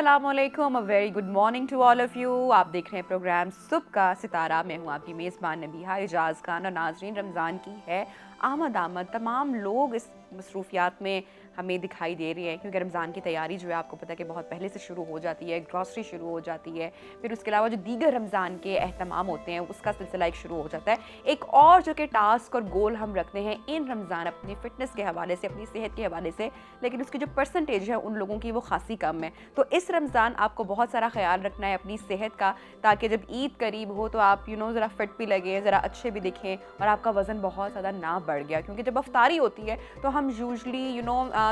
अस्सलामुअलैकुम, a very good morning to all of you. आप देख रहे हैं प्रोग्राम सुबह का सितारा। मैं हूं आपकी मेज़बान नबीहा इजाज़ खान। और नाज़रीन, रमज़ान की है आमद। तमाम लोग इस मसरूफ़ियात में हमें दिखाई दे रही हैं, क्योंकि रमज़ान की तैयारी जो है आपको पता है कि बहुत पहले से शुरू हो जाती है। ग्रॉसरी शुरू हो जाती है, फिर उसके अलावा जो दीगर रमज़ान के एहतमाम होते हैं उसका सिलसिला एक शुरू हो जाता है। एक और जो कि टास्क और गोल हम रखते हैं इन रमज़ान अपनी फ़िटनेस के हवाले से, अपनी सेहत के हवाले से, लेकिन उसकी जो परसेंटेज है उन लोगों की वो खासी कम है। तो इस रमज़ान आपको बहुत सारा ख्याल रखना है अपनी सेहत का, ताकि जब ईद करीब हो तो आप ज़रा फिट भी लगें, ज़रा अच्छे भी दिखें और आपका वज़न बहुत ज़्यादा ना बढ़ गया। क्योंकि जब अफ्तारी होती है तो हम यूजुअली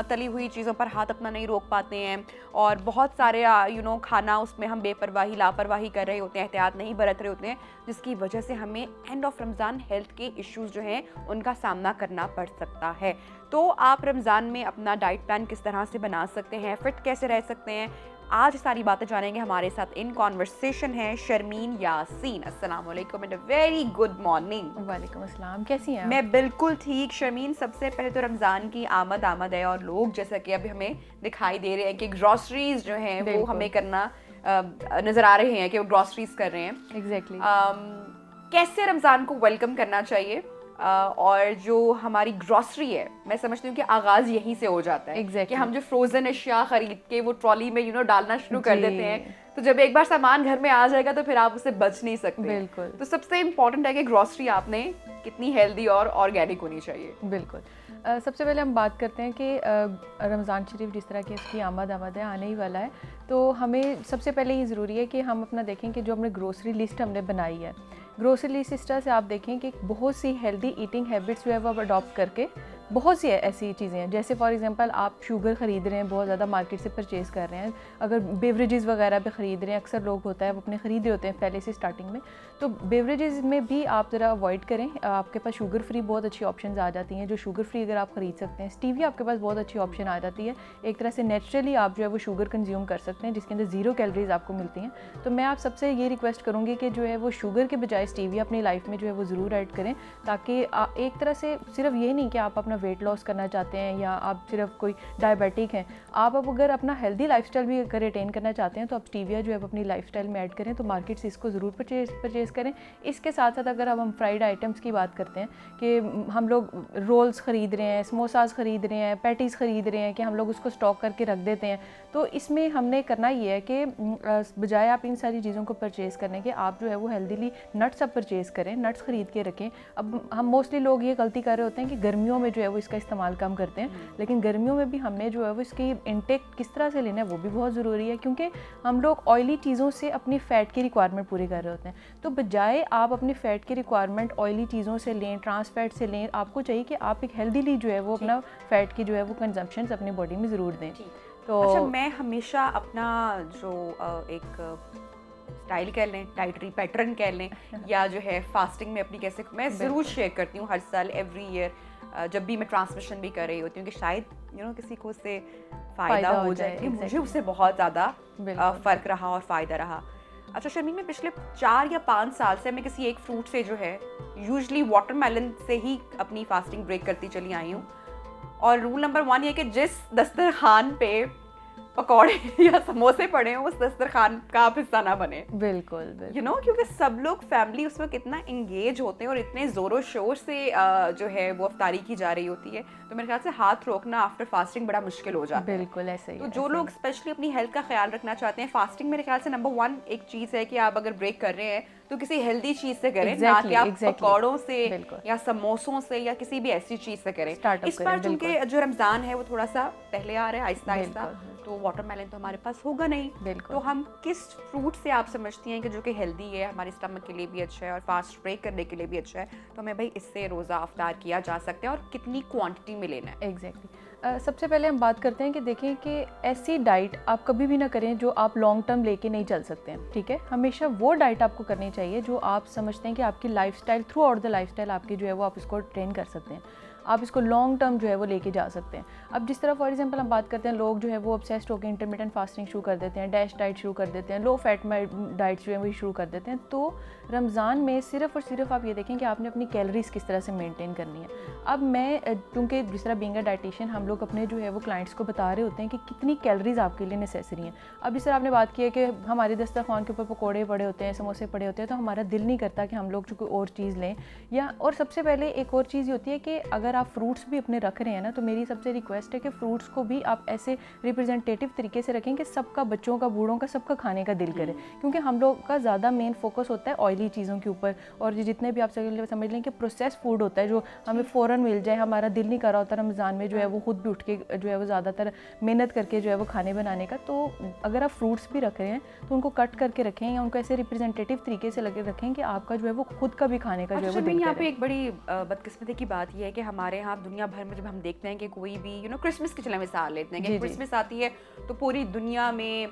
तली हुई चीज़ों पर हाथ अपना नहीं रोक पाते हैं, और बहुत सारे खाना उसमें हम बेपरवाही लापरवाही कर रहे होते हैं, एहतियात नहीं बरत रहे होते हैं, जिसकी वजह से हमें एंड ऑफ रमज़ान हेल्थ के इश्यूज़ जो हैं उनका सामना करना पड़ सकता है। तो आप रमज़ान में अपना डाइट प्लान किस तरह से बना सकते हैं, फ़िट कैसे रह सकते हैं, आज सारी बातें जानेंगे। हमारे साथ इन कॉन्वर्सेशन है शर्मीन यासीन। अस्सलाम वालेकुम and a very good morning. वालेकुम अस्सलाम, कैसी हैं आप? मैं बिल्कुल ठीक। शर्मीन, सबसे पहले तो रमज़ान की आमद है, और लोग जैसा कि अभी हमें दिखाई दे रहे हैं कि ग्रॉसरीज जो हैं वो हमें करना नज़र आ रहे हैं कि वो ग्रॉसरीज कर रहे हैं। एग्जैक्टली कैसे रमज़ान को वेलकम करना चाहिए, और जो हमारी ग्रॉसरी है, मैं समझती हूँ कि आगाज़ यहीं से हो जाता है कि हम जो फ्रोज़न अशिया ख़रीद के वो ट्रॉली में डालना शुरू कर देते हैं, तो जब एक बार सामान घर में आ जाएगा तो फिर आप उससे बच नहीं सकते। बिल्कुल। तो सबसे इम्पॉर्टेंट है कि ग्रॉसरी आपने कितनी हेल्दी और ऑर्गेनिक होनी चाहिए। बिल्कुल। सबसे पहले हम बात करते हैं कि रमज़ान शरीफ जिस तरह की इसकी आमद है, आने ही वाला है, तो हमें सबसे पहले ये ज़रूरी है कि हम अपना देखें कि जो हमने ग्रोसरी लिस्ट हमने बनाई है, ग्रोसरी लिस्ट इस तरह से आप देखें कि बहुत सी हेल्दी ईटिंग हैबिट्स जो है वो आप अडॉप्ट करके, बहुत सी ऐसी चीज़ें हैं, जैसे फॉर एग्जांपल आप शुगर ख़रीद रहे हैं, बहुत ज़्यादा मार्केट से परचेज़ कर रहे हैं, अगर बेवरेजेस वगैरह भी ख़रीद रहे हैं, अक्सर लोग होता है वो अपने ख़रीदे होते हैं पहले से स्टार्टिंग में, तो बेवरेजेस में भी आप ज़रा अवॉइड करें। आपके पास शुगर फ्री बहुत अच्छी ऑप्शंस आ जाती हैं, जो शुगर फ्री अगर आप ख़रीद सकते हैं। स्टीविया आपके पास बहुत अच्छी ऑप्शन आ जाती है, एक तरह से नेचुरली आप जो है वो शुगर कंज्यूम कर सकते हैं, जिसके अंदर 0 कैलोरीज आपको मिलती हैं। तो मैं आप सबसे ये रिक्वेस्ट करूँगी कि जो है वो शुगर के बजाय स्टीविया अपनी लाइफ में जो है वो ज़रूर ऐड करें, ताकि एक तरह से सिर्फ ये नहीं कि आप अपना वेट लॉस करना चाहते हैं या आप सिर्फ कोई डायबिटिक हैं, आप अब अगर अपना हेल्दी लाइफस्टाइल भी अगर रिटेन करना चाहते हैं तो आप स्टीविया जो है अपनी लाइफस्टाइल में ऐड करें। तो मार्केट से इसको ज़रूर परचेज़ करें। इसके साथ साथ अगर हम फ्राइड आइटम्स की बात करते हैं कि हम लोग रोल्स ख़रीद रहे हैं, समोसास ख़रीद रहे हैं, पैटीज़ ख़रीद रहे हैं, कि हम लोग उसको स्टॉक करके रख देते हैं, तो इसमें हमने करना ये है कि बजाय आप इन सारी चीज़ों को परचेज़ करने के, आप जो है वो हेल्दीली नट्स आप परचेज़ करें, नट्स ख़रीद के रखें। अब हम मोस्टली लोग ये गलती कर रहे होते हैं कि गर्मियों में जो है वो इसका इस्तेमाल कम करते हैं, लेकिन गर्मियों में भी हमने जो है वो इसकी इनटेक किस तरह से लेना है वो भी बहुत ज़रूरी है, क्योंकि हम लोग ऑयली चीज़ों से अपनी फ़ैट की रिक्वायरमेंट पूरी कर रहे होते हैं। तो बजाय आप अपनी फ़ैट की रिक्वायरमेंट ऑयली चीज़ों से लें, ट्रांस फैट से लें, आपको चाहिए कि आप एक हेल्दीली जो है वो अपना फ़ैट की जो है वो कंजम्पशन अपनी बॉडी में ज़रूर दें। तो अच्छा, मैं हमेशा अपना जो एक स्टाइल कह लें, डाइटरी पैटर्न कह लें, या जो है फास्टिंग में अपनी कैसे, मैं ज़रूर शेयर करती हूँ हर साल, एवरी ईयर, जब भी मैं ट्रांसमिशन भी कर रही होती हूँ, कि शायद किसी को उससे फ़ायदा हो जाए, कि मुझे उससे बहुत ज़्यादा फ़र्क रहा और फ़ायदा रहा। अच्छा शर्मीन, मैं पिछले 4 या 5 साल से मैं किसी एक फ्रूट से जो है यूजुअली वाटरमेलन से ही अपनी फास्टिंग ब्रेक करती चली आई हूँ। और रूल नंबर 1 ये कि जिस दस्तरखान पे पकौड़े या समोसे पड़े हैं उस दस्तरखान का आप हिस्सा ना बने। बिल्कुल क्योंकि सब लोग फैमिली उसमें कितना इंगेज होते हैं और इतने ज़ोरों शोर से जो है वो अफ्तारी की जा रही होती है, तो मेरे ख्याल से हाथ रोकना आफ्टर फास्टिंग बड़ा मुश्किल हो जाता है। बिल्कुल ऐसे ही। तो जो लोग स्पेशली अपनी हेल्थ का ख्याल रखना चाहते हैं, फास्टिंग मेरे ख्याल से नंबर 1 एक चीज़ है कि आप अगर ब्रेक कर रहे हैं तो किसी हेल्दी चीज़ से करें, ना कि आप पकौड़ों से या समोसों से या किसी भी ऐसी चीज़ से करें। इस बार चूँकि जो रमज़ान है वो थोड़ा सा पहले आ रहा है, आहिस्ता आहिस्ता, तो वाटरमेलन तो हमारे पास होगा नहीं, तो हम किस फ्रूट से आप समझती हैं कि जो कि हेल्दी है, हमारे स्टमक के लिए भी अच्छा है और फास्ट ब्रेक करने के लिए भी अच्छा है, तो हमें भाई इससे रोज़ा अफ्तार किया जा सकता है, और कितनी क्वांटिटी में लेना है? एग्जैक्टली। सबसे पहले हम बात करते हैं कि देखें कि ऐसी डाइट आप कभी भी ना करें जो आप लॉन्ग टर्म लेके नहीं चल सकते हैं, ठीक है। हमेशा वो डाइट आपको करनी चाहिए जो आप समझते हैं कि आपकी lifestyle, through out the lifestyle आपकी जो है वो आप इसको ट्रेन कर सकते हैं, आप इसको लॉन्ग टर्म जो है वो लेके जा सकते हैं। अब जिस तरह फॉर एग्जांपल हम बात करते हैं, लोग जो है वो ऑब्सेस्ड होकर इंटरमिटेंट फास्टिंग शुरू कर देते हैं, डैश डाइट शुरू कर देते हैं, लो फैट डाइट्स जो है वो शुरू कर देते हैं। तो रमज़ान में सिर्फ़ और सिर्फ आप ये देखें कि आपने अपनी कैलोरीज किस तरह से मेंटेन करनी है। अब मैं, क्योंकि जिस तरह बीइंग अ डाइटिशियन हम लोग लोग अपने जो है वो क्लाइंट्स को बता रहे होते हैं कि कितनी कैलोरीज आपके लिए नेसेसरी हैं। अब जिस तरह आपने बात की है कि हमारे दस्तरखान के ऊपर पकोड़े पड़े होते हैं, समोसे पड़े होते हैं, तो हमारा दिल नहीं करता कि हम लोग जो कोई और चीज़ लें। या और सबसे पहले एक और चीज़ होती है कि अगर आप फ्रूट्स भी अपने रख रहे हैं ना, तो मेरी सबसे रिक्वेस्ट है कि फ्रूट्स को भी आप ऐसे रिप्रेजेंटेटिव तरीके से रखें कि सबका, बच्चों का, बूढ़ों का, सबका खाने का दिल करे। क्योंकि हम लोग का ज़्यादा मेन फोकस होता है ऑयली चीज़ों के ऊपर, और जितने भी आप समझ लें कि प्रोसेस फूड होता है जो हमें फ़ौरन मिल जाए, हमारा दिल नहीं कर रहा होता रमज़ान में जो है वो खुद भी उठ के जो है वो ज़्यादातर मेहनत करके जो है वो खाने बनाने का। तो अगर आप फ्रूट्स भी रख रहे हैं तो उनको कट करके रखें या उनको ऐसे रिप्रेजेंटेटिव तरीके से लगे रखें कि आपका जो है वो खुद का भी खाने का जो है वो दिल करे। यहाँ पे एक बड़ी बदकिस्मती की बात यह है कि हमारे यहाँ दुनिया भर में जब हम देखते हैं कि कोई भी क्रिसमस की चला मिसाल लेते हैं कि क्रिसमस आती है तो पूरी दुनिया में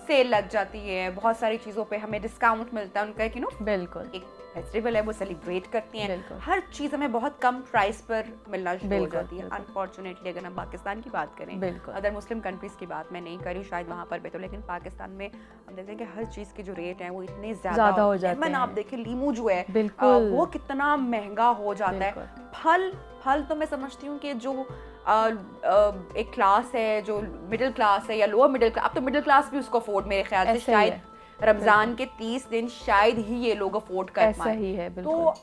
सेल लग जाती है, बहुत सारी चीज़ों पे हमें डिस्काउंट मिलता है, उनका एक बिल्कुल एक फेस्टिवल है, वो सेलिब्रेट करती हैं, हर चीज़ हमें बहुत कम प्राइस पर मिलना शुरू हो जाती है। अनफॉर्चुनेटली अगर हम पाकिस्तान की बात करें, अदर मुस्लिम कंट्रीज़ की बात मैं नहीं करी शायद वहाँ पर भी, तो लेकिन पाकिस्तान में हम देखते हैं कि हर चीज़ के जो रेट हैं वो इतने ज़्यादा हो जाते हैं। आप देखें लीमू जो है वो कितना महंगा हो जाता है। फल तो मैं समझती हूँ कि जो एक क्लास है, जो मिडिल क्लास है या लोअर मिडिल क्लास, अब तो मिडिल क्लास भी उसको अफोर्ड, मेरे ख्याल से शायद रमजान के 30 दिन शायद ही ये लोग अफोर्ड कर पाए। ही है, तो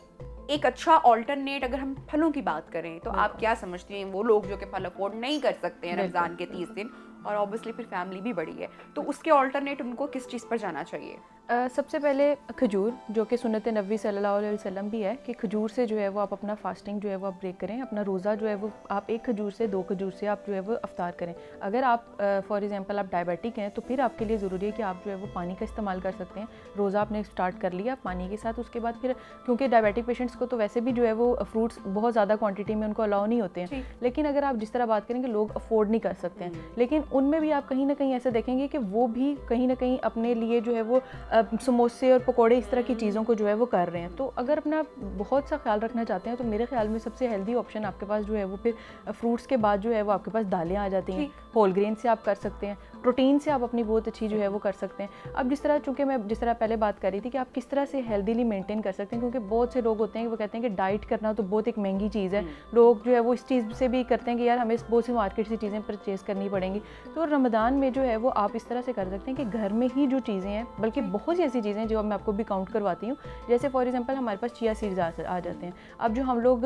एक अच्छा ऑल्टरनेट अगर हम फलों की बात करें तो आप क्या समझती हैं वो लोग जो कि फल अफोर्ड नहीं कर सकते हैं रमजान के 30 दिन, और ऑब्वियसली फिर फैमिली भी बड़ी है, तो उसके ऑल्टरनेट उनको किस चीज़ पर जाना चाहिए? सबसे पहले खजूर, जो कि सुन्नत नबी सल्लल्लाहु अलैहि वसल्लम भी है कि खजूर से जो है वो आप अपना फास्टिंग जो है वो आप ब्रेक करें, अपना रोज़ा जो है वो आप 1 खजूर से 2 खजूर से आप जो है वो अफ्तार करें। अगर आप फॉर एग्जांपल आप डायबिटिक हैं तो फिर आपके लिए ज़रूरी है कि आप जो है वो पानी का इस्तेमाल कर सकते हैं। रोज़ा आपने स्टार्ट कर लिया पानी के साथ, उसके बाद फिर क्योंकि डायबिटिक पेशेंट्स को तो वैसे भी जो है वो फ्रूट्स बहुत ज़्यादा क्वान्टिटी में उनको अलाउ नहीं होते हैं, लेकिन अगर आप जिस तरह बात करेंगे लोग अफोर्ड नहीं कर सकते हैं, लेकिन उनमें भी आप कहीं ना कहीं ऐसे देखेंगे कि वो भी कहीं ना कहीं अपने लिए जो है वो समोसे और पकोड़े इस तरह की चीज़ों को जो है वो कर रहे हैं। तो अगर अपना बहुत सा ख्याल रखना चाहते हैं तो मेरे ख्याल में सबसे हेल्दी ऑप्शन आपके पास जो है वो फिर फ्रूट्स के बाद जो है वो आपके पास दालें आ जाती हैं। होल ग्रेन से आप कर सकते हैं, प्रोटीन से आप अपनी बहुत अच्छी जो है वो कर सकते हैं। अब जिस तरह, चूँकि मैं जिस तरह पहले बात कर रही थी कि आप किस तरह से हेल्दीली मेंटेन कर सकते हैं, क्योंकि बहुत से लोग होते हैं वो कहते हैं कि डाइट करना तो बहुत एक महंगी चीज़ है, लोग जो है वो इस चीज़ से भी करते हैं कि यार हमें बहुत सी मार्केट से चीज़ें परचेज करनी पड़ेंगी। तो रमज़ान में जो है वो आप इस तरह से कर सकते हैं कि घर में ही जो चीज़ें हैं, बल्कि बहुत सी ऐसी चीज़ें हैं जो मैं आपको भी काउंट करवाती हूँ, जैसे फॉर एग्जांपल हमारे पास चिया सीड्स आ जाते हैं। अब जो हम लोग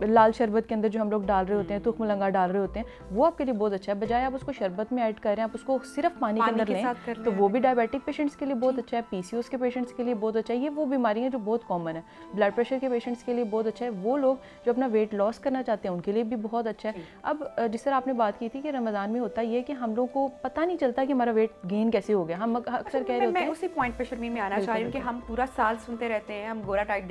लाल शरबत के अंदर जो हम लोग डाल रहे होते हैं, तुख मलंगा डाल रहे होते हैं, वो आपके लिए बहुत अच्छा है। बजाय आप उसको शरबत में ऐड कर रहे हैं, आप उसको सिर्फ पानी के अंदर लें तो वो भी डायबिटिक पेशेंट्स के लिए बहुत अच्छा है, पीसीओएस के पेशेंट्स के लिए बहुत अच्छा है। ये वो बीमारियाँ जो बहुत कॉमन है, ब्लड प्रेशर के पेशेंट्स के लिए बहुत अच्छा है, वो लोग जो अपना वेट लॉस करना चाहते हैं उनके लिए भी बहुत अच्छा है। अब जिस तरह आपने बात की थी कि रमज़ान में होता ये कि हम लोग को पता नहीं चलता कि हमारा वेट गेन कैसे हो गया। हम अक्सर कह रहे होते हैं, मैं उसी पॉइंट पे शर्मी में आना चाह रही हूँ कि हम पूरा साल सुनते रहते हैं, हम गोरा टाइट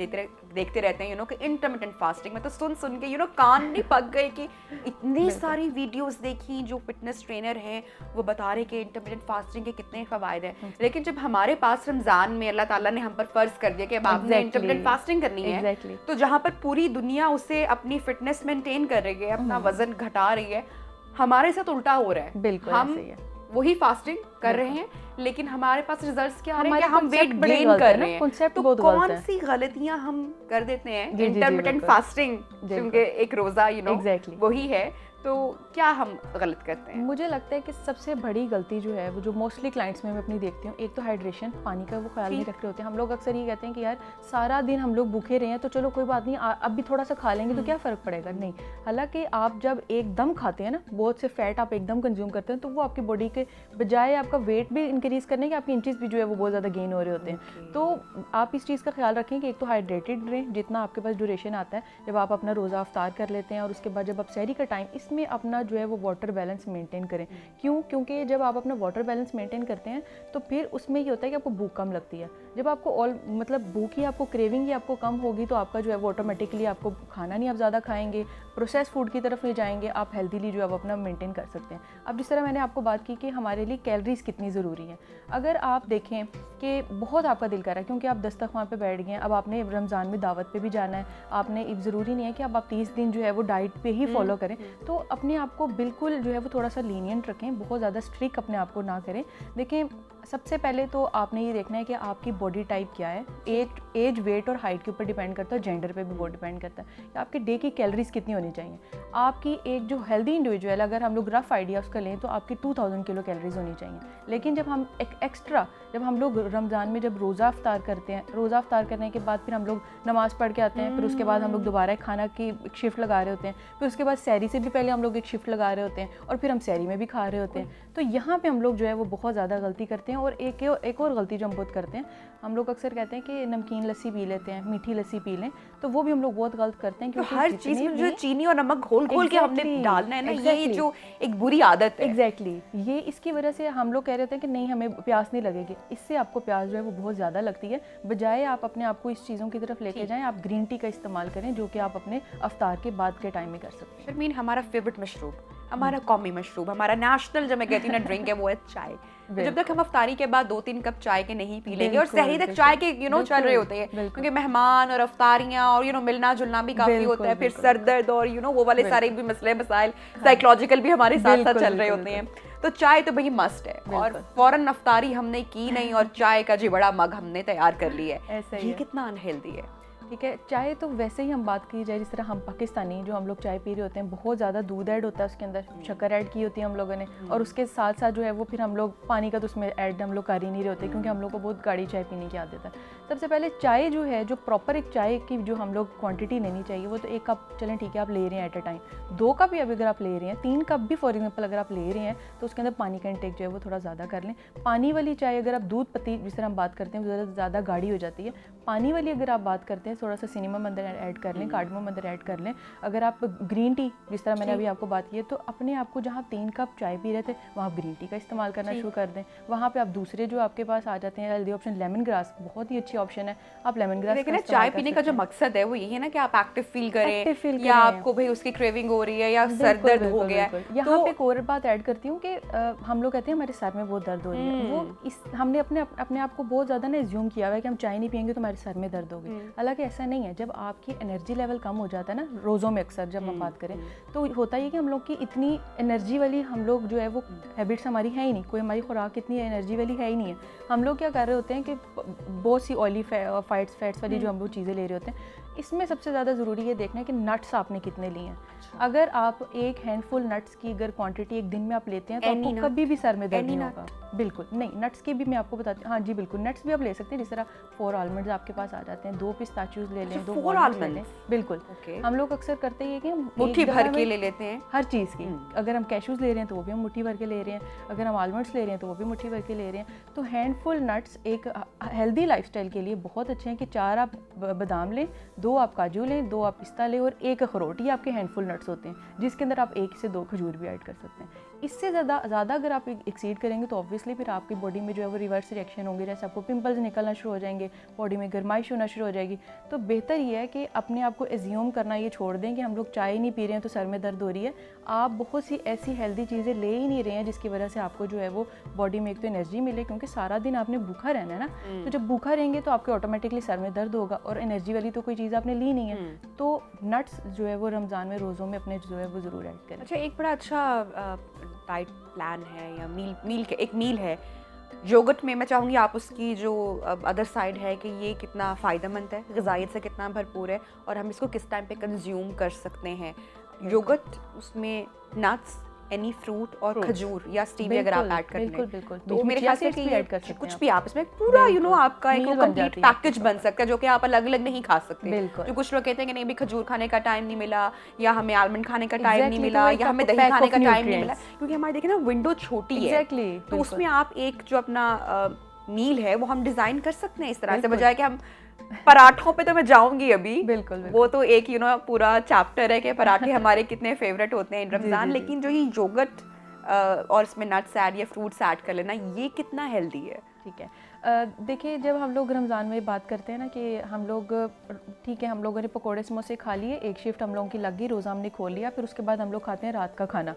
देखते रहते हैं कि इंटरमिटेंट फास्टिंग में, तो सुन के कान नहीं पक गए कि इतनी सारी वीडियोस देखी जो फिटनेस ट्रेनर हैं वो बता रहे कि इंटरमिटेंट फास्टिंग के कितने फ़वाइद हैं, लेकिन जब हमारे पास रमज़ान में अल्लाह ताला ने हम पर फ़र्ज़ कर दिया कि अब आपने इंटरमिटेंट फास्टिंग करनी है, तो जहाँ पर पूरी दुनिया उसे अपनी फिटनेस मेंटेन कर रही है, अपना वजन घटा रही है, हमारे साथ उल्टा हो रहा है। बिल्कुल हम वही फास्टिंग कर रहे हैं लेकिन हमारे पास रिजल्ट्स क्या आ रहे हैं कि हम वेट गेन कर रहे हैं। तो कौन सी गलतियां हम कर देते हैं इंटरमिटेंट फास्टिंग, क्योंकि एक रोजा वही है, तो क्या हम गलत करते हैं? मुझे लगता है कि सबसे बड़ी गलती जो है वो जो मोस्टली क्लाइंट्स में मैं अपनी देखती हूँ, एक तो हाइड्रेशन, पानी का वो ख्याल नहीं रख रहे होते हैं। हम लोग अक्सर ये कहते हैं कि यार सारा दिन हम लोग भूखे रहे हैं तो चलो कोई बात नहीं, अब भी थोड़ा सा खा लेंगे तो क्या फ़र्क पड़ेगा। नहीं, हालांकि आप जब एकदम खाते हैं ना, बहुत से फैट आप एकदम कंज्यूम करते हैं, तो वो आपकी बॉडी के बजाय आपका वेट भी इंक्रीज़ करने के आपकी इंचेस भी जो है वो बहुत ज़्यादा गेन हो रहे होते हैं। तो आप इस चीज़ का ख्याल रखें कि एक तो हाइड्रेटेड रहें जितना आपके पास ड्यूरेशन आता है, जब आप अपना रोज़ा अफ्तार कर लेते हैं और उसके बाद जब आप सहरी का टाइम, इसमें अपना जो है वो वाटर बैलेंस मेंटेन करें। क्यों? क्योंकि जब आप अपना वाटर बैलेंस मेंटेन करते हैं तो फिर उसमें ये होता है कि आपको भूख कम लगती है। जब आपको मतलब भूख ही आपको, क्रेविंग ही आपको कम होगी तो आपका जो है वो ऑटोमेटिकली आपको खाना नहीं आप ज़्यादा खाएंगे, प्रोसेस फूड की तरफ नहीं जाएंगे, आप हेल्दीली जो है अपना मेंटेन कर सकते हैं। अब जिस तरह मैंने आपको बात की कि हमारे लिए कैलोरीज कितनी ज़रूरी है, अगर आप देखें कि बहुत आपका दिल कर रहा है क्योंकि आप दस्तरखान पे बैठ गए हैं, अब आपने रमज़ान में दावत पे भी जाना है, आपने ज़रूरी नहीं है कि अब आप 30 दिन जो है वो डाइट पे ही फॉलो करें, तो अपने आप को बिल्कुल जो है वो थोड़ा सा लीनियंट रखें, बहुत ज़्यादा स्ट्रिक्ट अपने आप को ना करें। देखें सबसे पहले तो आपने ये देखना है कि आपकी बॉडी टाइप क्या है। एज वेट और हाइट के ऊपर डिपेंड करता है, जेंडर पे भी बहुत डिपेंड करता है कि आपके डे की कैलोरीज कितनी होनी चाहिए। आपकी एक जो हेल्दी इंडिविजुअल, अगर हम लोग रफ आइडिया उसका लें तो आपकी 2000 किलो कैलोरीज होनी चाहिए। लेकिन जब हम जब हम लोग रमज़ान में जब रोज़ा अफ्तार करते हैं, रोज़ा अफ्तार करने के बाद फिर हम लोग नमाज़ पढ़ के आते हैं, फिर उसके बाद हम लोग दोबारा खाना की एक शिफ्ट लगा रहे होते हैं, फिर उसके बाद सहरी से भी पहले हम लोग एक शिफ्ट लगा रहे होते हैं और फिर हम सहरी में भी खा रहे होते हैं। तो यहाँ पे हम लोग जो है वो बहुत ज़्यादा गलती करते हैं। और एक और गलती जो हम बहुत करते हैं, हम लोग अक्सर कहते हैं कि नमकीन लस्सी पी लेते हैं, मीठी लस्सी पी लें, तो वो भी हम लोग बहुत गलत करते हैं। क्योंकि हर चीज़ में जो चीनी और नमक घोल के हमने डालना है ना, ये जो एक बुरी आदत है। एग्जैक्टली, ये इसकी वजह से हम लोग कह रहे होते हैं कि नहीं हमें प्यास नहीं लगेगी, इससे आपको प्यास जो है वो बहुत ज़्यादा लगती है। बजाय आप अपने आप को इस चीज़ों की तरफ लेके जाएं, आप ग्रीन टी का इस्तेमाल करें, जो कि आप अपने अफ्तार के बाद के टाइम में कर सकते हैं। शर्मीन, हमारा फेवरेट मशरूब, हमारा कौमी मशरूब, हमारा नेशनल जो मैं कहती हूँ ना ड्रिंक है, वो है चाय। तो जब तक हम अफ्तारी के बाद 2-3 कप चाय के नहीं पी लेंगे, और सहरी तक चाय के चल रहे होते हैं, क्योंकि मेहमान और अफ्तारियां और मिलना जुलना भी काफी होता है, फिर सर दर्द और वो वाले सारे भी मसले मसाइल साइकोलॉजिकल भी हमारे साथ साथ चल रहे होते हैं। तो चाय तो भाई मस्ट है, और फौरन अफ्तारी हमने की नहीं और चाय का जी बड़ा मग हमने तैयार कर लिया है। ये कितना अनहेल्दी है। ठीक है, चाय तो वैसे ही हम बात की जाए, जिस तरह हम पाकिस्तानी जो हम लोग चाय पी रहे होते हैं, बहुत ज़्यादा दूध ऐड होता है उसके अंदर, शक्कर ऐड की होती है हम लोगों ने, और उसके साथ साथ जो है वो फिर हम लोग पानी का तो उसमें ऐड हम लोग कर ही नहीं रहे होते, क्योंकि हम लोग को बहुत गाढ़ी चाय पीने की आदत है। सबसे पहले चाय जो है, जो प्रॉपर एक चाय की जो हम लोग क्वांटिटी लेनी चाहिए, वो तो 1 कप चलें ठीक है आप ले रहे हैं एट अ टाइम, 2 कप भी अगर आप ले रहे हैं, 3 कप भी फॉर एग्जाम्पल अगर आप ले रहे हैं, तो उसके अंदर पानी का इंटेक जो है वो थोड़ा ज़्यादा कर लें। पानी वाली चाय अगर आप दूध पत्ती जिस तरह हम बात करते हैं वो ज़्यादा गाढ़ी हो जाती है। पानी वाली अगर आप बात करते हैं, थोड़ा सा सिनेमा अंदर ऐड कर लें, कार्डमम अंदर ऐड कर लें। अगर आप ग्रीन टी, जिस तरह मैंने अभी आपको बात की है, तो अपने आप को जहाँ 3 कप चाय पी रहे थे वहाँ ग्रीन टी का इस्तेमाल करना शुरू कर दें। वहाँ पे आप दूसरे जो आपके पास आ जाते हैं हेल्दी ऑप्शन, लेमन ग्रास बहुत ही अच्छी ऑप्शन है, आप लेमन ग्रास। लेकिन चाय पीने का जो मकसद है वो यही है ना कि आप एक्टिव फील करें, या आपको भाई उसकी क्रेविंग हो रही है या सर दर्द हो गया है। यहाँ पे एक और बात ऐड करती हूँ कि हम लोग कहते हैं हमारे सर में बहुत दर्द हो रही है, वो हमने अपने आप को बहुत ज़्यादा ना एज्यूम किया हुआ है कि हम चाय नहीं पियेंगे तो हमारे सर में दर्द होगी। हालांकि ऐसा नहीं है। जब आपकी एनर्जी लेवल कम हो जाता है ना, रोज़ों में अक्सर जब हम बात करें, तो होता ही है कि हम लोग की इतनी एनर्जी वाली हम लोग जो है वो हैबिट्स हमारी है ही नहीं, कोई हमारी खुराक इतनी एनर्जी वाली है ही नहीं है। हम लोग क्या कर रहे होते हैं कि बहुत सी ऑयली फैट्स वाली जो हम लोग चीज़ें ले रहे होते हैं। इसमें सबसे ज़्यादा ज़रूरी ये देखना है कि नट्स आपने कितने लिए हैं। अगर आप एक हैंडफुल नट्स की अगर क्वांटिटी एक दिन में आप लेते हैं तो आपको कभी भी सर में दर्द नहीं होगा। बिल्कुल नहीं, नट्स की भी मैं आपको बताती हूँ। हाँ जी बिल्कुल, नट्स भी आप ले सकते हैं। जिस तरह 4 आलमंड्स आपके पास आ जाते हैं, 2 पिस्ताचियोज ले लें, 2 वॉलनट्स ले लें। बिल्कुल, हम लोग अक्सर करते हैं कि हम मुट्ठी भर के ले लेते हैं हर चीज़ की। अगर हम कैशूज ले रहे हैं तो वो भी हम मुट्ठी भर के ले रहे हैं, अगर हम आलमंड्स ले रहे हैं तो वो भी मुट्ठी भर के ले रहे हैं। तो हैंडफुल नट्स एक हेल्दी लाइफस्टाइल के लिए बहुत अच्छे हैं कि 4 आप बादाम लें, 2 आप काजू लें, 2 आप पिस्ता लें और 1 अखरोट। ये आपके हैंडफुल नट्स होते हैं, जिसके अंदर आप 1 से 2 खजूर भी ऐड कर सकते हैं। इससे ज़्यादा अगर आप एक्सीड करेंगे तो ऑब्वियसली फिर आपकी बॉडी में जो है वो रिवर्स रिएक्शन होंगे, जैसे आपको पिंपल्स निकलना शुरू हो जाएंगे, बॉडी में गर्माइश होना शुरू हो जाएगी। तो बेहतर ये है कि अपने आप को एज्यूम करना ये छोड़ दें कि हम लोग चाय नहीं पी रहे हैं तो सर में दर्द हो रही है। आप बहुत सी ऐसी हेल्दी चीज़ें ले ही नहीं रहे हैं जिसकी वजह से आपको जो है वो बॉडी में एक तो एनर्जी मिले, क्योंकि सारा दिन आपने भूखा रहना है ना। तो जब भूखा रहेंगे तो आपके ऑटोमेटिकली सर में दर्द होगा, और एनर्जी वाली तो कोई चीज़ आपने ली नहीं है। तो नट्स जो है वो रमज़ान में रोज़ों में अपने जो है वो ज़रूर ऐड करें। अच्छा, एक बड़ा अच्छा डाइट प्लान है या एक मील है योगर्ट में। मैं चाहूँगी आप उसकी जो अदर साइड है कि ये कितना फ़ायदेमंद है, ग़िज़ाइयत से कितना भरपूर है, और हम इसको किस टाइम पे कंज्यूम कर सकते हैं। योगर्ट, उसमें नट्स, एनी फ्रूट और खजूर या स्टीविया अगर आप ऐड कर लें तो मेरे ख्याल से कि कुछ भी आप इसमें पूरा आपका एक कंप्लीट पैकेज बन सकता है, जो कि आप अलग अलग नहीं खा सकते। जो कुछ लोग कहते हैं कि नहीं भी खजूर खाने का टाइम नहीं मिला, या हमें आलमंड खाने का टाइम नहीं मिला, या हमें दही खाने का टाइम नहीं मिला, क्योंकि हमारे देखिए ना विंडो छोटी है। तो उसमें आप एक जो अपना मील है वो हम डिज़ाइन कर सकते हैं इस तरह से, बजाय कि हम पराठों पे तो मैं जाऊंगी अभी, बिल्कुल वो तो एक पूरा चैप्टर है कि पराठे हमारे कितने फेवरेट होते हैं इन रमज़ान। लेकिन जो ये योगर्ट और इसमें नट्स ऐड या फ्रूट्स ऐड कर लेना, ये कितना हेल्दी है। ठीक है, देखिए, जब हम लोग रमज़ान में बात करते हैं ना कि हम लोग ठीक है, हम लोगों ने पकोड़े समोसे खा लिए, एक शिफ्ट हम लोगों की लग गई, रोज़ा हमने खोल लिया, फिर उसके बाद हम लोग खाते हैं रात का खाना।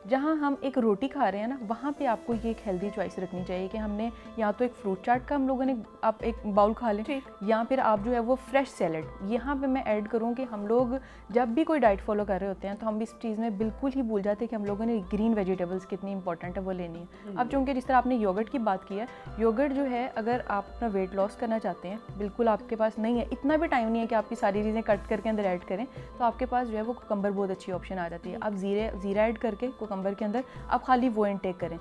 जहाँ हम एक रोटी खा रहे हैं ना, वहाँ पे आपको ये एक हेल्दी चॉइस रखनी चाहिए कि हमने या तो एक फ्रूट चाट का हम लोगों ने आप एक बाउल खा लें, या फिर आप जो है वो फ्रेश सैलड। यहाँ पे मैं ऐड करूँ कि हम लोग जब भी कोई डाइट फॉलो कर रहे होते हैं तो हम इस चीज़ में बिल्कुल ही भूल जाते हैं कि हम लोगों ने ग्रीन वेजिटेबल्स कितनी इंपॉर्टेंट है वो लेनी है। अब चूँकि जिस तरह आपने योगर्ट की बात की है, योगर्ट जो है अगर आप अपना वेट लॉस करना चाहते हैं, बिल्कुल आपके पास नहीं है, इतना भी टाइम नहीं है कि आपकी सारी चीज़ें कट करके अंदर ऐड करें, तो आपके पास जो है वो कुकम्बर बहुत अच्छी ऑप्शन आ जाती है। आप ज़ीरा ऐड करके कुकम्बर के अंदर आप खाली वो इनटेक करें।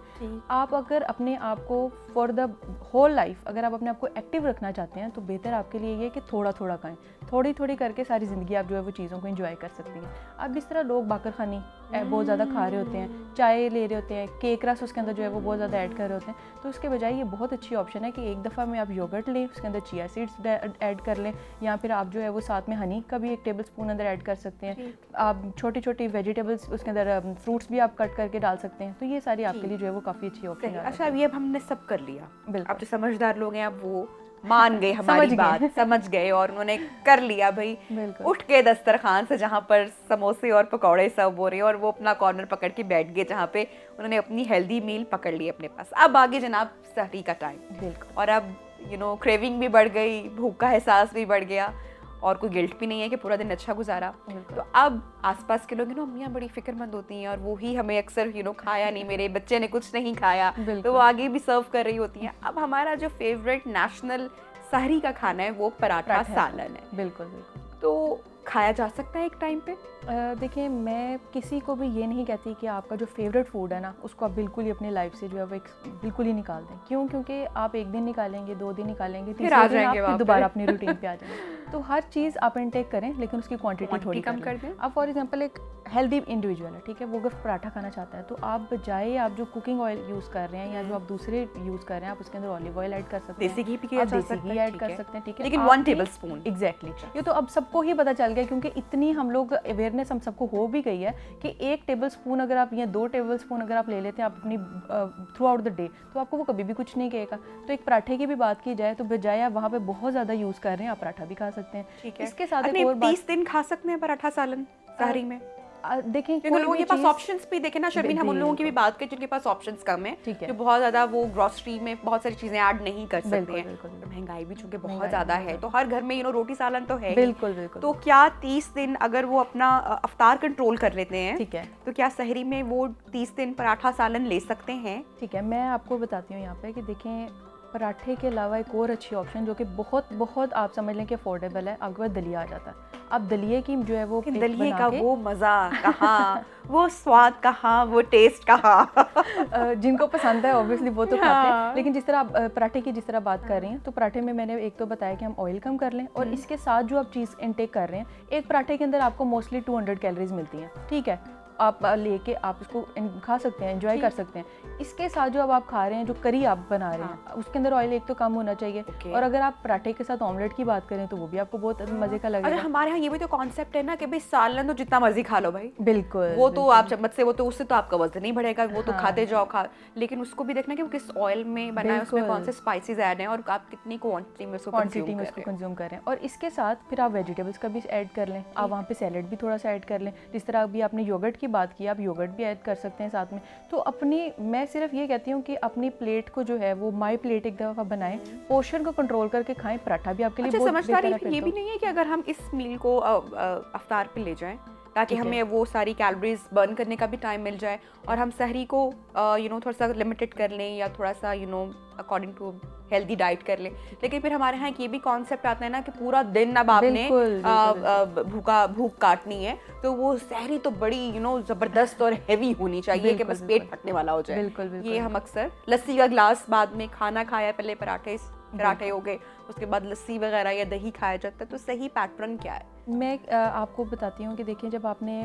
आप अगर अपने आप को फॉर द होल लाइफ अगर आप अपने आप को एक्टिव रखना चाहते हैं तो बेहतर आपके लिए ये है कि थोड़ा थोड़ा खाएं, थोड़ी थोड़ी करके सारी ज़िंदगी आप जो है वो चीज़ों को एंजॉय कर सकती हैं। अब जिस तरह लोग बाकर खानी बहुत ज़्यादा खा रहे होते हैं, चाय ले रहे होते हैं, केक रस उसके अंदर जो है वो बहुत ज़्यादा ऐड कर रहे होते हैं, तो उसके बजाय ये बहुत अच्छी ऑप्शन है कि एक दफ़ा में आप योगर्ट लें, उसके अंदर चिया सीड्स ऐड कर लें, या फिर आप जो है वो साथ में हनी का भी 1 टेबल स्पून अंदर ऐड कर सकते हैं। आप छोटी छोटी वेजिटेबल्स उसके अंदर फ्रूट्स भी आप कट करके डाल सकते हैं, तो ये सारी आपके लिए जो है वो काफ़ी अच्छी ऑप्शन है। अच्छा, ये अब हमने सब कर लिया, बिल्कुल। अब जो समझदार लोग हैं अब वो मान गए हमारी बात, समझ गए और उन्होंने कर लिया भाई, उठ के दस्तरखान से जहाँ पर समोसे और पकौड़े सर्व हो रहे हैं और वो अपना कॉर्नर पकड़ के बैठ गए जहाँ पे उन्होंने अपनी हेल्दी मील पकड़ ली अपने पास। अब आगे जनाब सहरी का टाइम, बिल्कुल, और अब क्रेविंग भी बढ़ गई, भूख का एहसास भी बढ़ गया और कोई गिल्ट भी नहीं है कि पूरा दिन अच्छा गुजारा। तो अब आसपास के लोग अम्मियाँ बड़ी फिक्रमंद होती हैं और वो ही हमें अक्सर खाया नहीं, मेरे बच्चे ने कुछ नहीं खाया, तो वो आगे भी सर्व कर रही होती हैं। अब हमारा जो फेवरेट नेशनल सहरी का खाना है वो पराठा सालन है। बिल्कुल बिल्कुल। तो खाया जा सकता है एक टाइम पे? देखिए, मैं किसी को भी ये नहीं कहती कि आपका जो फेवरेट फूड है ना उसको आप बिल्कुल ही अपनी लाइफ से जो है वो बिल्कुल ही निकाल दें। क्यों? क्योंकि आप एक दिन निकालेंगे, 2 दिन निकालेंगे, तीसरे दिन आप फिर दोबारा अपनी रूटीन पे आ जाएंगे। तो हर चीज़ आप इनटेक करें, लेकिन उसकी क्वांटिटी थोड़ी कम कर दें। अब फॉर एग्जांपल एक हेल्दी इंडिविजुअल है, ठीक है, वो अगर पराठा खाना चाहता है तो आप बजाय आप जो कुकिंग ऑयल यूज़ कर रहे हैं या जो आप दूसरे यूज़ कर रहे हैं, आप उसके अंदर ऑलिव ऑयल ऐड कर सकते हैं, देसी घी भी ऐड कर सकते हैं, ठीक है, लेकिन 1 टेबल स्पून। एग्जैक्टली। ये तो अब सबको ही पता चल गया, क्योंकि इतनी हम लोग अवेयरनेस हम सबको हो भी गई है कि 1 टेबल स्पून अगर आप या 2 टेबल स्पून अगर आप ले लेते हैं आप अपनी थ्रू आउट द डे, तो आपको वो कभी भी कुछ नहीं कहेगा। तो एक पराठे की भी बात की जाए तो बजाय आप वहाँ पे बहुत ज़्यादा यूज़ कर रहे हैं, आप पराठा भी खा सकते हैं। ठीक है, इसके साथ एक और 30 दिन खा सकते हैं पराठा सालन सहरी में? देखें, क्योंकि लोगों के पास ऑप्शंस भी देखें ना शर्मीन, हम उन लोगों की भी बात करें जिनके पास ऑप्शंस कम है, जो बहुत ज़्यादा वो ग्रोसरी में बहुत सारी चीज़ें ऐड नहीं कर सकते हैं, महंगाई भी चूंकि बहुत ज़्यादा है, तो हर घर में रोटी सालन तो है। बिल्कुल बिल्कुल। तो क्या 30 दिन अगर वो अपना अफ्तार कंट्रोल कर लेते हैं, ठीक है, तो क्या सहरी में वो 30 दिन पराठा सालन ले सकते हैं? ठीक है, मैं आपको बताती हूँ यहाँ पे कि देखें, पराठे के अलावा एक और अच्छी ऑप्शन जो कि बहुत बहुत आप समझ लें कि अफोर्डेबल है, आपके पास दलिया आ जाता है। आप दलिए की जो है वो दलिए का वो मज़ा कहाँ, वो स्वाद कहाँ, वो टेस्ट कहाँ। जिनको पसंद है ऑब्वियसली वो तो खाते हैं, लेकिन जिस तरह आप पराठे की जिस तरह बात कर रही हैं, तो पराठे में मैंने एक तो बताया कि हम ऑयल कम कर लें, और इसके साथ जो आप चीज़ इनटेक कर रहे हैं, एक पराठे के अंदर आपको मोस्टली 200 कैलोरीज मिलती हैं, ठीक है, आप लेके आप इसको खा सकते हैं, एंजॉय कर सकते हैं। इसके साथ जो अब आप खा रहे हैं, जो करी आप बना रहे हैं, उसके अंदर ऑयल एक तो कम होना चाहिए, और अगर आप पराठे के साथ ऑमलेट की बात करें तो वो भी आपको बहुत मजे का लगेगा। अरे हमारे यहाँ ये भी तो कॉन्सेप्ट है ना कि भाई सालन तो जितना मर्जी खा लो भाई, बिल्कुल, वो तो आप चम्मच से, वो तो उससे तो आपका वजन नहीं बढ़ेगा, वो तो खाते जाओ लेकिन उसको भी देखना कि वो किस ऑयल में बना है, उसमें कौन से स्पाइसेस ऐड हैं और आप कितनी क्वांटिटी में उसको कंज्यूम कर रहे हैं। और इसके साथ फिर आप वेजिटेबल्स का भी ऐड कर लें, आप वहाँ पे सैलेड भी थोड़ा सा ऐड कर लें, जिस तरह अभी आपने योगर्ट की बात की, आप योगर्ट भी ऐड कर सकते हैं साथ में। तो अपनी, मैं सिर्फ ये कहती हूँ कि अपनी प्लेट को जो है वो माई प्लेट एक दफ़ा बनाएं, पोर्शन को कंट्रोल करके खाएं। पराठा भी आपके लिए बहुत समझदारी ये भी नहीं है कि अगर हम इस मील को अफ्तार पे ले जाएं ताकि हमें वो सारी कैलोरीज बर्न करने का भी टाइम मिल जाए, और हम सहरी को थोड़ा सा लिमिटेड कर लें या थोड़ा सा अकॉर्डिंग टू हेल्दी डाइट कर लें, लेकिन फिर हमारे यहाँ ये भी कॉन्सेप्ट आता है ना कि पूरा दिन अब आपने भूख काटनी है, तो वो सहरी तो बड़ी जबरदस्त और हेवी होनी चाहिए कि बस पेट फटने वाला हो जाए। ये हम अक्सर लस्सी का ग्लास बाद में, खाना खाया पहले पराठे हो गए, उसके बाद लस्सी वगैरह या दही खाया जाता है, तो सही पैटर्न क्या है? मैं आपको बताती हूँ कि देखिए, जब आपने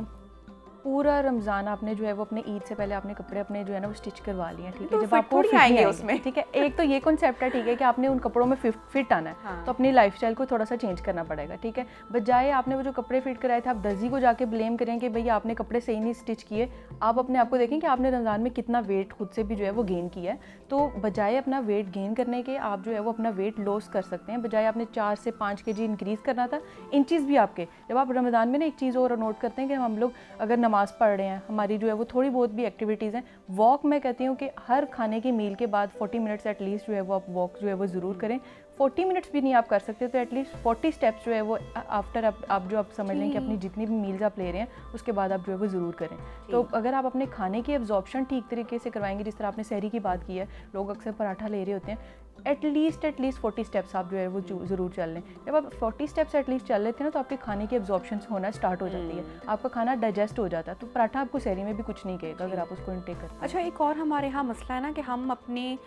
पूरा रमज़ान आपने जो है वो अपने ईद से पहले आपने कपड़े अपने जो है ना वो स्टिच करवा लिए हैं, ठीक है, तो जब फिट आपको थोड़ी फिट नहीं आएंगे आएंगे उसमें। ठीक है, एक तो ये कॉन्सेप्ट है, ठीक है, कि आपने उन कपड़ों में फिट आना है, हाँ। तो अपनी लाइफस्टाइल को थोड़ा सा चेंज करना पड़ेगा, ठीक है। बजाय आपने वो जो कपड़े फिट कराए थे आप दर्जी को जाके ब्लेम करें कि भैया आपने कपड़े सही नहीं स्टिच किए, आप अपने आप को देखें कि आपने रमज़ान में कितना वेट खुद से भी जो है वो गेन किया है। तो बजाय अपना वेट गेन करने के आप जो है वो अपना वेट लॉस कर सकते हैं। बजाय आपने 4 से 5 केजी इंक्रीज़ करना था, इंचज़ भी आपके, जब आप रमज़ान में ना एक चीज़ और नोट करते हैं कि हम लोग अगर नमाज़ पढ़ रहे हैं, हमारी जो है वो थोड़ी बहुत भी एक्टिविटीज़ हैं, वॉक मैं कहती हूँ कि हर खाने की मील के बाद 40 मिनट्स एटलीस्ट जो है वो आप वॉक जो है वो ज़रूर करें। 40 मिनट्स भी नहीं आप कर सकते तो एटलीस्ट 40 स्टेप्स जो है वो आफ्टर आप जो आप समझ लें कि अपनी जितनी भी मील्स आप ले रहे हैं उसके बाद आप जो है वो ज़रूर करें। तो अगर आप अपने खाने की एब्जॉर्प्शन ठीक तरीके से करवाएंगे, जिस तरह आपने सहरी की बात की है, लोग अक्सर पराठा ले रहे होते हैं, एटलीस्ट 40 स्टेप्स आप जो है वो ज़रूर चल लें। जब आप 40 स्टेप्स एटलीस्ट चल लेते हैं ना तो आपके खाने की एब्जॉर्प्शन होना स्टार्ट हो जाती है, आपका खाना डाइजेस्ट हो जाता है, तो पराठा आपको सहरी में भी कुछ नहीं कहेगा अगर आप उसको इंटेक करते हैं। अच्छा, एक और हमारे यहाँ मसला है ना कि हम अपने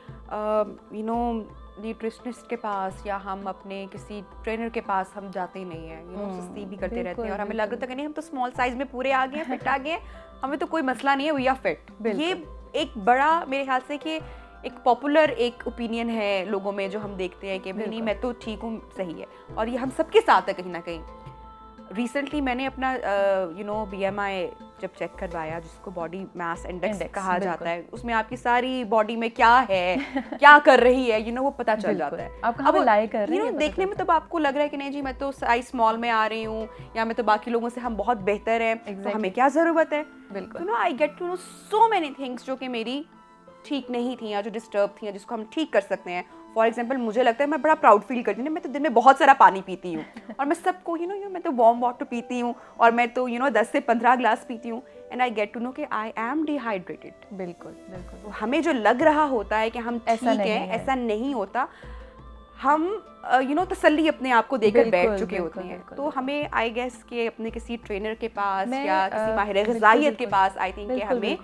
न्यूट्रिशनिस्ट के पास या हम अपने किसी ट्रेनर के पास हम जाते ही नहीं है, सुस्ती भी करते रहते हैं और हमें लग रहा था कि नहीं हम तो स्मॉल साइज में पूरे आ गए हैं, फिट आ गए हैं, हमें तो कोई मसला नहीं है, वी आर फिट। ये एक बड़ा मेरे ख्याल से कि एक पॉपुलर एक ओपिनियन है लोगों में जो हम देखते हैं कि नहीं मैं तो ठीक हूँ, सही है, और ये हम सबके साथ है कहीं ना कहीं। रिसेंटली मैंने अपना BMI जब चेक करवाया, जिसको बॉडी मास इंडेक्स कहा जाता है, उसमें आपकी सारी बॉडी में क्या है क्या कर रही है वो पता चल जाता है। आप कहाँ लाई कर रहे हैं देखने में तब आपको लग रहा है कि नहीं जी मैं तो साइज स्मॉल में आ रही हूँ या मैं तो बाकी लोगों से हम बहुत बेहतर हैं, तो हमें क्या ज़रूरत है। बिल्कुल, तो I get to know so many things जो कि मेरी ठीक नहीं थी या जो डिस्टर्ब थी या जिसको हम ठीक कर सकते हैं। फॉर एग्जाम्पल मुझे लगता है मैं बड़ा प्राउड फील करती हूँ, मैं तो दिन में बहुत सारा पानी पीती हूँ और मैं सबको मैं तो वार्म वाटर पीती हूँ और मैं तो 10 से 15 ग्लास पीती हूँ, and I get to know कि आई एम डिहाइड्रेटेड। बिल्कुल बिल्कुल। तो हमें जो लग रहा होता है कि हम ठीक हैं, ऐसा नहीं होता। हम तसल्ली अपने आप को देकर बैठ चुके होते हैं। तो हमें आई गेस के अपने किसी ट्रेनर के पास या किसी माहिर ग़िज़ाइयत के पास आई थिंक कि हमें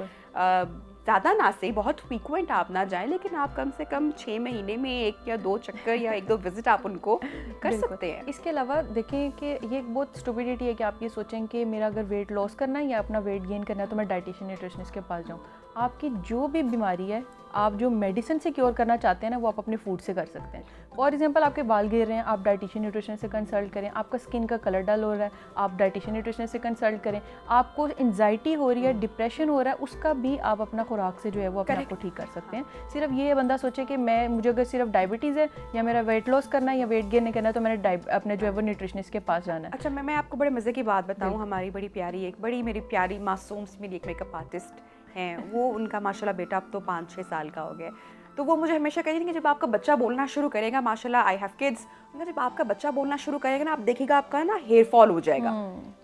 ज़्यादा ना सही बहुत फ्रीक्वेंट आप ना जाएं, लेकिन आप कम से कम 6 महीने में 1 या 2 चक्कर या 1-2 विजिट आप उनको कर सकते हैं। इसके अलावा देखें कि ये एक बहुत स्टुपिडिटी है कि आप ये सोचें कि मेरा अगर वेट लॉस करना है या अपना वेट गेन करना है तो मैं डाइटिशियन न्यूट्रिशनिस्ट के पास जाऊँ। आपकी जो भी बीमारी है, आप जो मेडिसिन से क्योर करना चाहते हैं ना, वो आप अपने फूड से कर सकते हैं। फॉर एग्जांपल आपके बाल गिर रहे हैं, आप डाइटिशियन न्यूट्रिशन से कंसल्ट करें। आपका स्किन का कलर डल हो रहा है, आप डाइटिशियन न्यूट्रिशन से कंसल्ट करें। आपको एंजाइटी हो रही है, डिप्रेशन हो रहा है, उसका भी आप अपना खुराक से जो है वो अपने आप को ठीक कर सकते हैं। सिर्फ ये बंदा सोचे कि मुझे अगर सिर्फ डायबिटीज़ है या मेरा वेट लॉस करना है या वेट गेन करना है तो मैंने अपने जो है वो न्यूट्रिशनिस्ट के पास जाना है। अच्छा, मैं आपको बड़े मज़े की बात बताऊँ। हमारी मेरी प्यारी मासूम सी मेरी एक मेकअप आर्टिस्ट हैं, वो उनका माशाल्लाह बेटा अब तो 5-6 साल का हो गया। तो वो मुझे हमेशा कहती थी कि जब आपका बच्चा बोलना शुरू करेगा, माशाल्लाह आई हैव किड्स, जब आपका बच्चा बोलना शुरू करेगा ना, आप देखिएगा आपका ना हेयर फॉल हो जाएगा।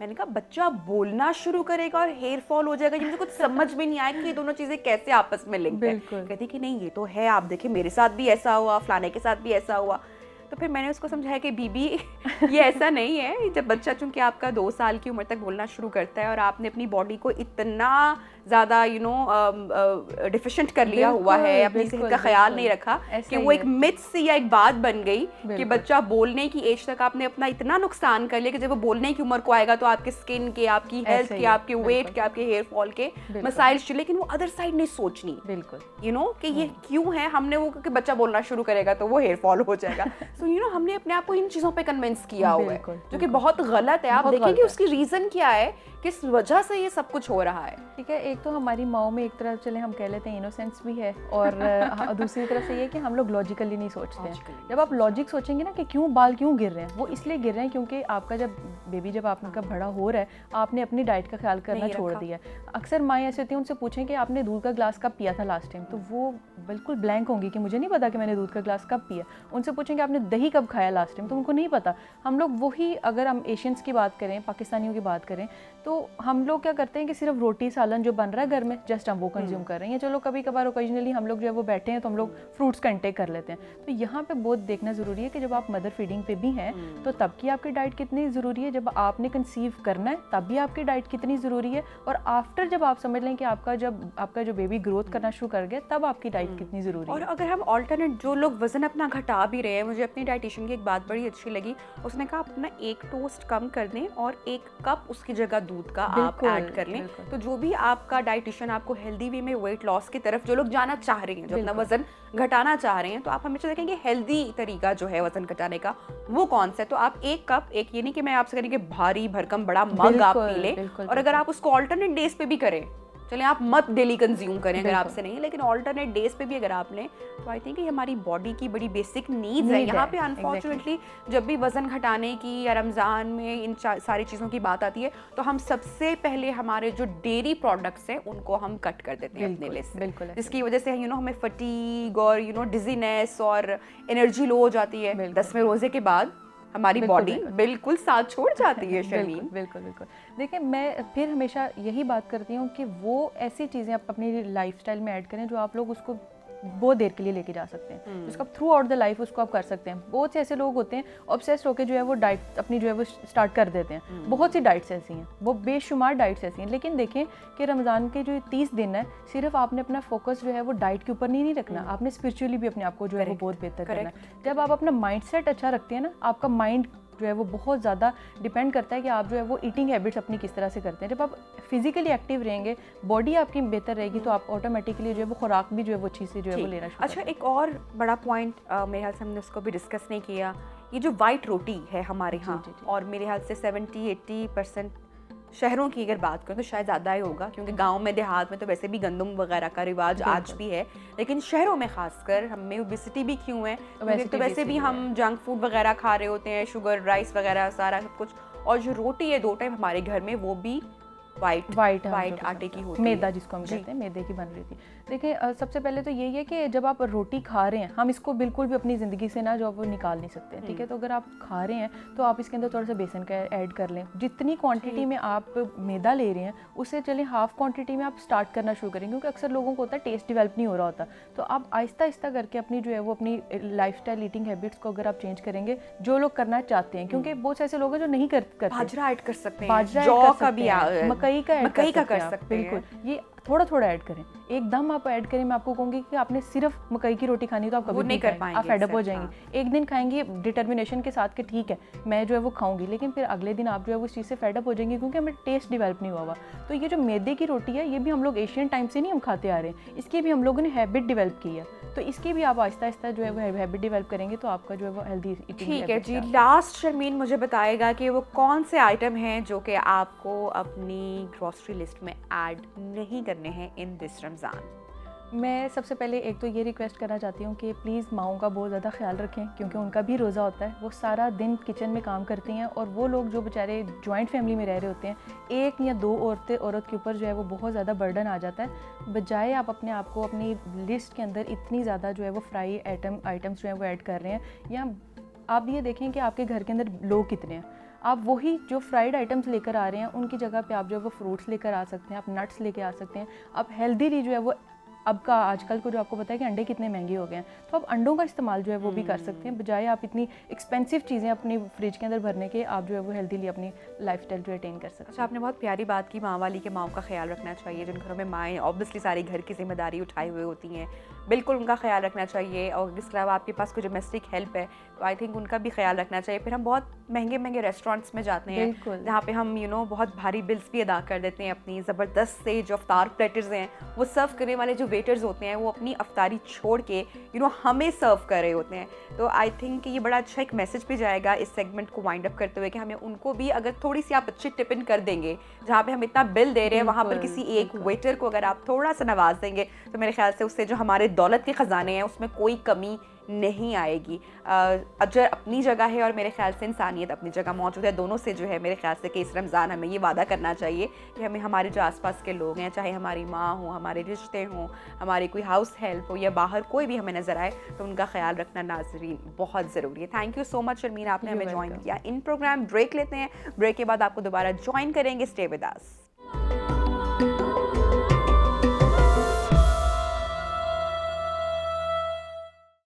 मैंने कहा बच्चा बोलना शुरू करेगा और हेयर फॉल हो जाएगा, मुझे कुछ समझ में नहीं आया कि ये दोनों चीज़ें कैसे आपस में लिंक है। कहती कि नहीं ये तो है, आप देखिए मेरे साथ भी ऐसा हुआ, फलाने के साथ भी ऐसा हुआ। तो फिर मैंने उसको समझाया कि बीबी ये ऐसा नहीं है। जब बच्चा चूंकि आपका 2 साल की उम्र तक बोलना शुरू करता है और आपने अपनी बॉडी को इतना ज़्यादा डिफिशेंट कर लिया हुआ है, अपनी सेहत का ख्याल नहीं रखा, कि वो एक मिथ सी या एक बात बन गई कि बच्चा बोलने की एज तक आपने अपना इतना नुकसान कर लिया कि जब वो बोलने की उम्र को आएगा तो आपके स्किन के, आपकी हेल्थ के, आपके वेट के, आपके हेयर फॉल के मसाइल, लेकिन वो अदर साइड नहीं सोचनी। बिल्कुल, कि ये क्यों है, हमने वो कि बच्चा बोलना शुरू करेगा तो वो हेयर फॉल हो जाएगा। सो हमने अपने आप को इन चीज़ों पे कन्विंस किया हुआ है, जो कि बहुत गलत है। आप देखेंगे उसकी रीज़न क्या है, किस वजह से ये सब कुछ हो रहा है। ठीक है, एक तो हमारी माओ में एक तरफ चले हम कह लेते हैं इनोसेंस भी है, और दूसरी तरफ से ये कि हम लोग लॉजिकली नहीं सोचते हैं। जब आप लॉजिक सोचेंगे ना कि क्यों बाल क्यों गिर रहे हैं, वो इसलिए गिर रहे हैं क्योंकि आपका जब आपका बड़ा हो रहा है, आपने अपनी डाइट का ख्याल करना छोड़ दिया है। अक्सर माएँ ऐसे होती हैं, उनसे पूछें कि आपने दूध का ग्लास कब पिया था लास्ट टाइम, तो वो बिल्कुल ब्लैंक होंगी कि मुझे नहीं पता कि मैंने दूध का ग्लास कब पिया। उनसे पूछेंगे आपने दही कब खाया लास्ट टाइम, तो उनको नहीं पता। हम लोग वही, अगर हम एशियंस की बात करें, पाकिस्तानियों की बात करें, तो हम लोग क्या करते हैं कि सिर्फ रोटी सालन जो बन रहा है घर में, जस्ट हम वो कंज्यूम कर रहे हैं। चलो कभी कभार ओकेजनली हम लोग जो है वो बैठे हैं तो हम लोग फ्रूट्स का इंटेक कर लेते हैं। तो यहाँ पे बहुत देखना ज़रूरी है कि जब आप मदर फीडिंग पे भी हैं तो तब की आपकी डाइट कितनी ज़रूरी है, जब आपने कंसीव करना है तब भी आपकी डाइट कितनी ज़रूरी है, और आफ्टर जब आप समझ लें कि आपका जो बेबी ग्रोथ करना शुरू कर गया तब आपकी डाइट कितनी ज़रूरी है। और अगर हम ऑल्टरनेट, जो लोग वजन अपना घटा भी रहे हैं, मुझे अपनी डाइटिशियन की एक बात बड़ी अच्छी लगी, उसने कहा अपना 1 टोस्ट कम कर दें और 1 कप उसकी जगह दूध दूध का आप ऐड कर लें। तो जो भी आपका डाइटिशियन आपको हेल्दी वे में वेट लॉस की तरफ जो लोग जाना चाह रहे हैं, जो अपना वजन घटाना चाह रहे हैं, तो आप हमेशा देखेंगे हेल्दी तरीका जो है वजन घटाने का वो कौन सा है। तो आप एक कप, एक ये नहीं कि मैं आपसे करेंगे भारी भरकम बड़ा मग आप पी लें, और अगर आप उसको ऑल्टरनेट डेज पे भी करें, चलें आप मत डेली कंज्यूम करें अगर आपसे नहीं, लेकिन ऑल्टरनेट डेज पे भी अगर आप लें, तो आई थिंक ये हमारी बॉडी की बड़ी बेसिक नीड्स है। यहाँ पे अनफॉर्चुनेटली जब भी वजन घटाने की या रमज़ान में इन सारी चीज़ों की बात आती है, तो हम सबसे पहले हमारे जो डेयरी प्रोडक्ट्स हैं उनको हम कट कर देते हैं अपने लिस्ट से, जिसकी वजह से हमें फटीग और डिजीनेस और एनर्जी लो हो जाती है। 10वें रोजे के बाद हमारी बॉडी बिल्कुल साथ छोड़ जाती है। शर्मीन बिल्कुल बिल्कुल। देखिए, मैं फिर हमेशा यही बात करती हूँ कि वो ऐसी चीज़ें आप अपनी लाइफस्टाइल में ऐड करें जो आप लोग उसको बहुत देर के लिए लेके जा सकते हैं, उसका थ्रू आउट द लाइफ उसको आप कर सकते हैं। बहुत से ऐसे लोग होते हैं ऑब्सेस्ड होकर जो है वो डाइट अपनी जो है वो स्टार्ट कर देते हैं। बहुत सी डाइट्स ऐसी हैं, वो बेशुमार डाइट्स ऐसी हैं, लेकिन देखें कि रमज़ान के जो 30 दिन है, सिर्फ आपने अपना फोकस जो है वो डाइट के ऊपर नहीं रखना, आपने स्पिरिचुअली भी अपने आप को जो है वो बहुत बेहतर करना है। जब आप अपना माइंड सेट अच्छा रखते हैं ना, आपका माइंड जो है वो बहुत ज़्यादा डिपेंड करता है कि आप जो है वो ईटिंग हैबिट्स अपनी किस तरह से करते हैं। जब आप फिजिकली एक्टिव रहेंगे, बॉडी आपकी बेहतर रहेगी, तो आप ऑटोमेटिकली जो है वो खुराक भी जो है वो अच्छी से जो है वो लेना शुरू। अच्छा, एक और बड़ा पॉइंट मेरे ख्याल से हमने उसको भी डिस्कस नहीं किया, ये जो वाइट रोटी है हमारे यहाँ, और मेरे ख्याल से 70-80% शहरों की अगर बात करें तो शायद ज़्यादा ही होगा, क्योंकि गांव में देहात में तो वैसे भी गंदम वगैरह का रिवाज आज भी है, लेकिन शहरों में खासकर हमें ओबेसिटी भी क्यों है, क्योंकि तो वैसे भी हम जंक फूड वगैरह खा रहे होते हैं, शुगर राइस वगैरह सारा सब कुछ, और जो रोटी है 2 टाइम हमारे घर में वो भी वाइट आटे की होती है, मैदा जिसको हम कहते हैं, मैदे की बन रही थी। देखिए, सबसे पहले तो यही है कि जब आप रोटी खा रहे हैं, हम इसको बिल्कुल भी अपनी ज़िंदगी से ना जो वो निकाल नहीं सकते, ठीक है। तो अगर आप खा रहे हैं तो आप इसके अंदर थोड़ा सा बेसन का ऐड कर लें। जितनी क्वांटिटी में आप मैदा ले रहे हैं उससे चलें हाफ क्वांटिटी में आप स्टार्ट करना शुरू करें, क्योंकि अक्सर लोगों को होता है टेस्ट डेवलप नहीं हो रहा होता। तो आप आहिस्ता आहिस्ता करके अपनी जो है वो अपनी लाइफस्टाइल ईटिंग हैबिट्स को अगर आप चेंज करेंगे, जो लोग करना चाहते हैं, क्योंकि बहुत से ऐसे लोग हैं जो नहीं करते, बाजरा ऐड कर सकते हैं, बाजरा जौ का भी, मकई का ऐड कर सकते हैं, बिल्कुल। ये थोड़ा थोड़ा ऐड करें, एकदम आप ऐड करें। मैं आपको कहूँगी कि आपने सिर्फ मकई की रोटी खानी तो आप कभी नहीं कर पाएंगे, आप फेडअप हो जाएंगे। एक दिन खाएंगे डिटर्मिनेशन के साथ कि ठीक है मैं जो है वो खाऊंगी, लेकिन फिर अगले दिन आप जो है वो उस चीज़ से फेडअप हो जाएंगे, क्योंकि हमें टेस्ट डेवलप नहीं हुआ हुआ। तो ये जो मैदे की रोटी है, ये भी हम लोग एशियन टाइम से नहीं हम खाते आ रहे हैं, इसकी भी हम लोगों ने हैबिट डेवलप की है। तो इसकी भी आप आहिस्ता आहिस्ता जो है वो हैबिट डेवलप करेंगे तो आपका जो है वो हेल्दी ईटिंग। ठीक है जी, लास्ट शर्मीन मुझे बताएगा कि वो कौन से आइटम हैं जो कि आपको अपनी ग्रोसरी लिस्ट में ऐड नहीं करने हैं इन दिस रमज़ान। मैं सबसे पहले एक तो ये रिक्वेस्ट करना चाहती हूँ कि प्लीज़ माओं का बहुत ज़्यादा ख्याल रखें, क्योंकि उनका भी रोज़ा होता है, वो सारा दिन किचन में काम करती हैं, और वो लोग जो बेचारे जॉइंट फैमिली में रह रहे होते हैं, 1 या 2 औरत के ऊपर जो है वो बहुत ज़्यादा बर्डन आ जाता है। बजाय आप अपने आप को अपनी लिस्ट के अंदर इतनी ज़्यादा जो है वो फ्राई आइटम्स जो है वो ऐड कर रहे हैं, या आप ये देखें कि आपके घर के अंदर लोग कितने हैं, आप वही जो फ्राइड आइटम्स लेकर आ रहे हैं उनकी जगह पे आप जो है वो फ्रूट्स लेकर आ सकते हैं, आप नट्स लेके आ सकते हैं, आप हेल्दीली जो है वो अब का आजकल को जो आपको पता है कि अंडे कितने महंगे हो गए हैं, तो आप अंडों का इस्तेमाल जो है वो भी कर सकते हैं, बजाय आप इतनी एक्सपेंसिव चीज़ें अपनी फ्रिज के अंदर भरने के, आप जो है वो हेल्दीली अपनी लाइफस्टाइल जो अटेन कर सकते हैं। अच्छा, आपने बहुत प्यारी बात की माँ वाली, के माँ का ख्याल रखना चाहिए। जिन घरों में माएँ ऑब्वियसली सारी घर की जिम्मेदारी उठाए हुए होती हैं, बिल्कुल उनका ख्याल रखना चाहिए, और इसके अलावा आपके पास कोई डोमेस्टिक हेल्प है तो आई थिंक उनका भी ख्याल रखना चाहिए। फिर हम बहुत महंगे महंगे रेस्टोरेंट्स में जाते हैं जहाँ पे हम बहुत भारी बिल्स भी अदा कर देते हैं अपनी, ज़बरदस्त से जो अफ्तार प्लेटर्स हैं वो सर्व करने वाले जो वेटर्स होते हैं वो अपनी अफ्तारी छोड़ के हमें सर्व कर रहे होते हैं। तो आई थिंक ये बड़ा अच्छा एक मैसेज भी जाएगा इस सेगमेंट को वाइंड अप करते हुए कि हमें उनको भी अगर थोड़ी सी आप अच्छी टिप इन कर देंगे, जहाँ पे हम इतना बिल दे रहे हैं वहाँ पर किसी एक वेटर को अगर आप थोड़ा सा नवाज देंगे, तो मेरे ख्याल से उससे जो हमारे दौलत के ख़जाने हैं उसमें कोई कमी नहीं आएगी। अजर अपनी जगह है और मेरे ख्याल से इंसानियत अपनी जगह मौजूद है। दोनों से जो है मेरे ख्याल से कि इस रमज़ान हमें ये वादा करना चाहिए कि हमें हमारे जो आसपास के लोग हैं, चाहे हमारी माँ हो, हमारे रिश्ते हों, हमारी कोई हाउस हेल्प हो या बाहर कोई भी हमें नज़र आए, तो उनका ख्याल रखना नाज़रीन बहुत ज़रूरी है। Thank you so much Sharmeen, आपने हमें ज्वाइन किया। इन प्रोग्राम ब्रेक लेते हैं, ब्रेक के बाद आपको दोबारा ज्वाइन करेंगे। Stay with us.